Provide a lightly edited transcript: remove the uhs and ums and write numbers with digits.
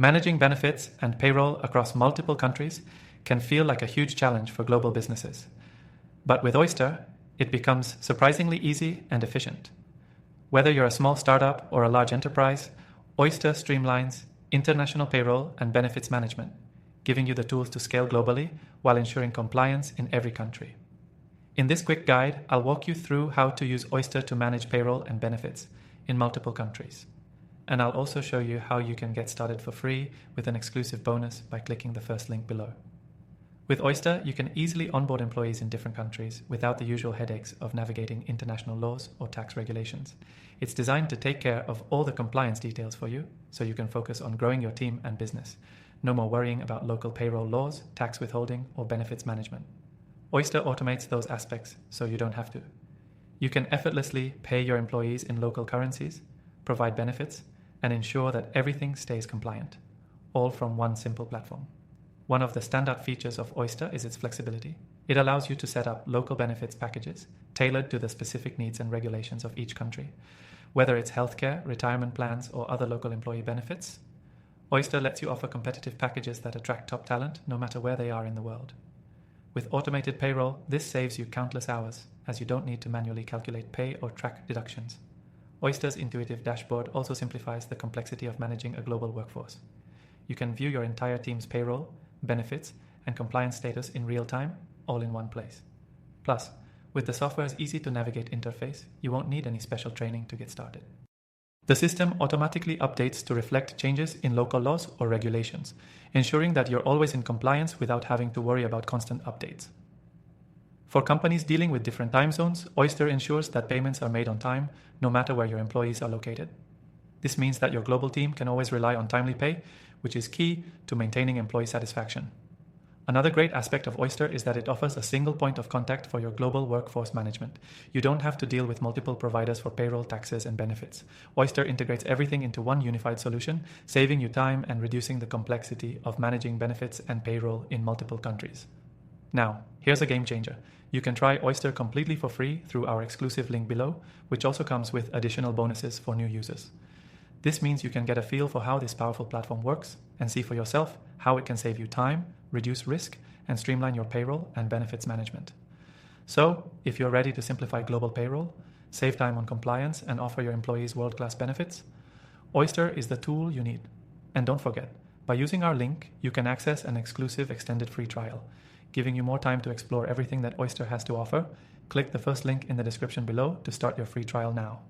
Managing benefits and payroll across multiple countries can feel like a huge challenge for global businesses. But with Oyster, it becomes surprisingly easy and efficient. Whether you're a small startup or a large enterprise, Oyster streamlines international payroll and benefits management, giving you the tools to scale globally while ensuring compliance in every country. In this quick guide, I'll walk you through how to use Oyster to manage payroll and benefits in multiple countries. And I'll also show you how you can get started for free with an exclusive bonus by clicking the first link below. With Oyster, you can easily onboard employees in different countries without the usual headaches of navigating international laws or tax regulations. It's designed to take care of all the compliance details for you, so you can focus on growing your team and business. No more worrying about local payroll laws, tax withholding, or benefits management. Oyster automates those aspects, so you don't have to. You can effortlessly pay your employees in local currencies, provide benefits, and ensure that everything stays compliant, all from one simple platform. One of the standout features of Oyster is its flexibility. It allows you to set up local benefits packages tailored to the specific needs and regulations of each country. Whether it's healthcare, retirement plans, or other local employee benefits, Oyster lets you offer competitive packages that attract top talent no matter where they are in the world. With automated payroll, this saves you countless hours, as you don't need to manually calculate pay or track deductions. Oyster's intuitive dashboard also simplifies the complexity of managing a global workforce. You can view your entire team's payroll, benefits, and compliance status in real time, all in one place. Plus, with the software's easy-to-navigate interface, you won't need any special training to get started. The system automatically updates to reflect changes in local laws or regulations, ensuring that you're always in compliance without having to worry about constant updates. For companies dealing with different time zones, Oyster ensures that payments are made on time, no matter where your employees are located. This means that your global team can always rely on timely pay, which is key to maintaining employee satisfaction. Another great aspect of Oyster is that it offers a single point of contact for your global workforce management. You don't have to deal with multiple providers for payroll, taxes, and benefits. Oyster integrates everything into one unified solution, saving you time and reducing the complexity of managing benefits and payroll in multiple countries. Now, here's a game changer. You can try Oyster completely for free through our exclusive link below, which also comes with additional bonuses for new users. This means you can get a feel for how this powerful platform works and see for yourself how it can save you time, reduce risk, and streamline your payroll and benefits management. So, if you're ready to simplify global payroll, save time on compliance, and offer your employees world-class benefits, Oyster is the tool you need. And don't forget, by using our link, you can access an exclusive extended free trial, giving you more time to explore everything that Oyster has to offer. Click the first link in the description below to start your free trial now.